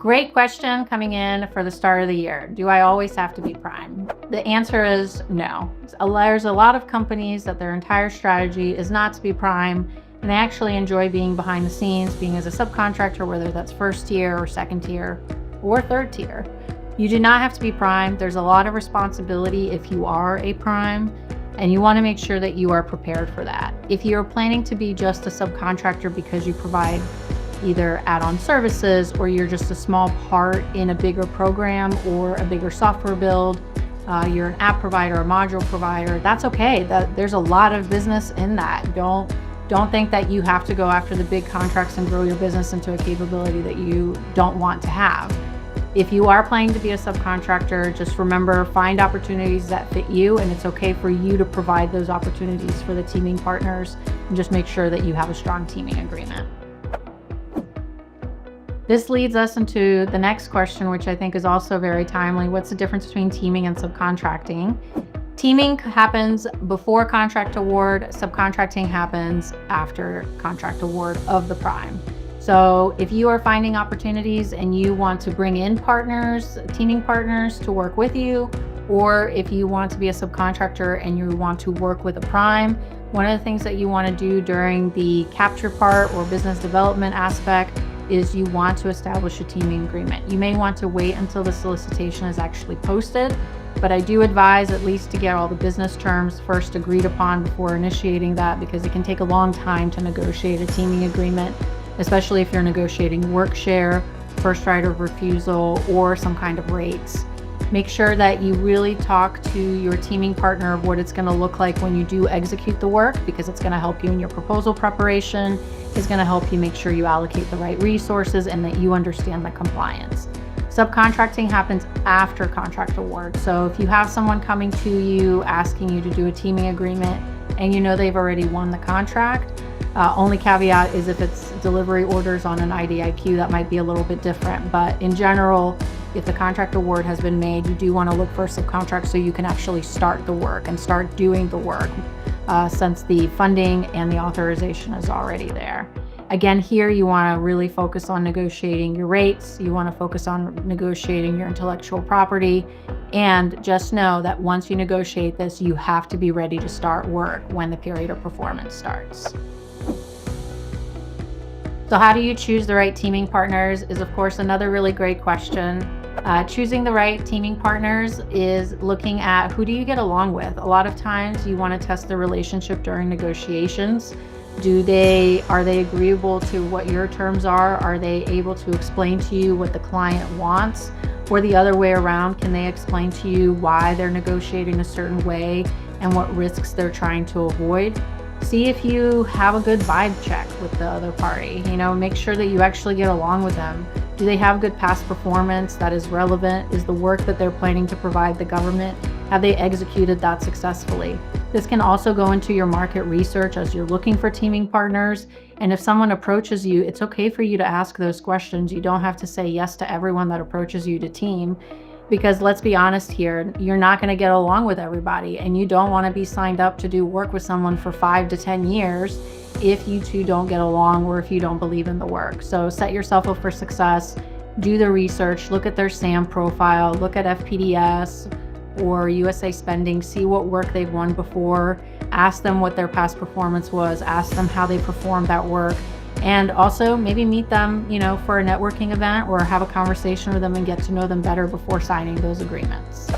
Great question coming in for the start of the year. Do I always have to be prime? The answer is no. There's a lot of companies that their entire strategy is not to be prime, and they actually enjoy being behind the scenes, being as a subcontractor, whether that's first tier or second tier or third tier. You do not have to be prime. There's a lot of responsibility if you are a prime, and you want to make sure that you are prepared for that. If you're planning to be just a subcontractor because you provide either add-on services or you're just a small part in a bigger program or a bigger software build, you're an app provider, a module provider, that's okay. There's a lot of business in that. Don't think that you have to go after the big contracts and grow your business into a capability that you don't want to have. If you are planning to be a subcontractor, just remember, find opportunities that fit you, and it's okay for you to provide those opportunities for the teaming partners, and just make sure that you have a strong teaming agreement. This leads us into the next question, which I think is also very timely. What's the difference between teaming and subcontracting? Teaming happens before contract award. Subcontracting happens after contract award of the prime. So if you are finding opportunities and you want to bring in partners, teaming partners to work with you, or if you want to be a subcontractor and you want to work with a prime, one of the things that you want to do during the capture part or business development aspect is you want to establish a teaming agreement. You may want to wait until the solicitation is actually posted, but I do advise at least to get all the business terms first agreed upon before initiating that, because it can take a long time to negotiate a teaming agreement, especially if you're negotiating work share, first right of refusal, or some kind of rates. Make sure that you really talk to your teaming partner of what it's going to look like when you do execute the work, because it's going to help you in your proposal preparation. It's going to help you make sure you allocate the right resources and that you understand the compliance. Subcontracting happens after contract award. So if you have someone coming to you asking you to do a teaming agreement and you know they've already won the contract, only caveat is if it's delivery orders on an IDIQ, that might be a little bit different. But in general, if the contract award has been made, you do want to look for a subcontract so you can actually start the work and start doing the work since the funding and the authorization is already there. Again, here you want to really focus on negotiating your rates. You want to focus on negotiating your intellectual property. And just know that once you negotiate this, you have to be ready to start work when the period of performance starts. So how do you choose the right teaming partners is, of course, another really great question. Choosing the right teaming partners is looking at who do you get along with. A lot of times you want to test the relationship during negotiations. Are they agreeable to what your terms are? Are they able to explain to you what the client wants? Or the other way around, can they explain to you why they're negotiating a certain way and what risks they're trying to avoid? See if you have a good vibe check with the other party. Make sure that you actually get along with them. Do they have good past performance that is relevant? Is the work that they're planning to provide the government, have they executed that successfully? This can also go into your market research as you're looking for teaming partners. And if someone approaches you, it's okay for you to ask those questions. You don't have to say yes to everyone that approaches you to team, because let's be honest here, you're not going to get along with everybody, and you don't want to be signed up to do work with someone for 5 to 10 years if you two don't get along or if you don't believe in the work. So set yourself up for success, do the research, look at their SAM profile, look at FPDS or USA Spending, see what work they've won before, ask them what their past performance was, ask them how they performed that work, and also maybe meet them, for a networking event or have a conversation with them and get to know them better before signing those agreements.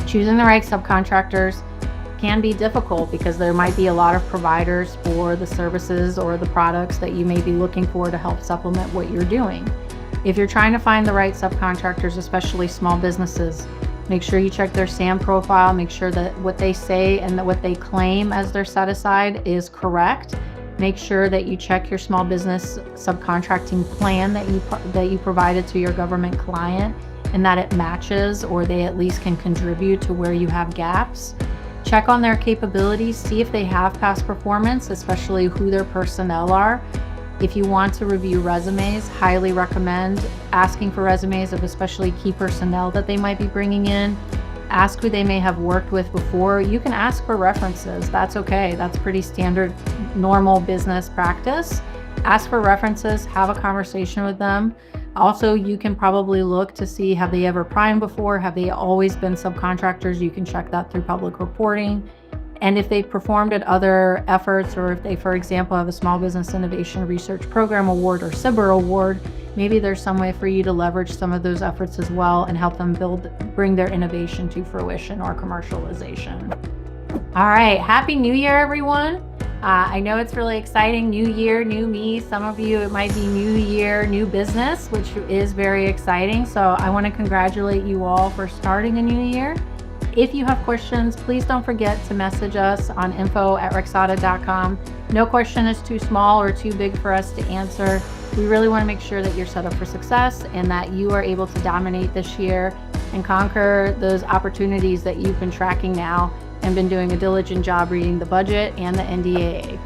Choosing the right subcontractors can be difficult because there might be a lot of providers for the services or the products that you may be looking for to help supplement what you're doing. If you're trying to find the right subcontractors, especially small businesses, make sure you check their SAM profile, make sure that what they say and that what they claim as their set aside is correct. Make sure that you check your small business subcontracting plan that you provided to your government client and that it matches, or they at least can contribute to where you have gaps. Check on their capabilities, see if they have past performance, especially who their personnel are. If you want to review resumes, highly recommend asking for resumes of especially key personnel that they might be bringing in. Ask who they may have worked with before. You can ask for references. That's okay. That's pretty standard, normal business practice. Ask for references, have a conversation with them. Also, you can probably look to see, have they ever primed before? Have they always been subcontractors? You can check that through public reporting. And if they've performed at other efforts, or if they, for example, have a Small Business Innovation Research Program Award or SBIR Award, maybe there's some way for you to leverage some of those efforts as well and help them bring their innovation to fruition or commercialization. All right, Happy New Year, everyone. I know it's really exciting. New year, new me. Some of you, it might be new year, new business, which is very exciting. So I want to congratulate you all for starting a new year. If you have questions, please don't forget to message us on info@rexata.com. No question is too small or too big for us to answer. We really want to make sure that you're set up for success and that you are able to dominate this year and conquer those opportunities that you've been tracking now and been doing a diligent job reading the budget and the NDAA.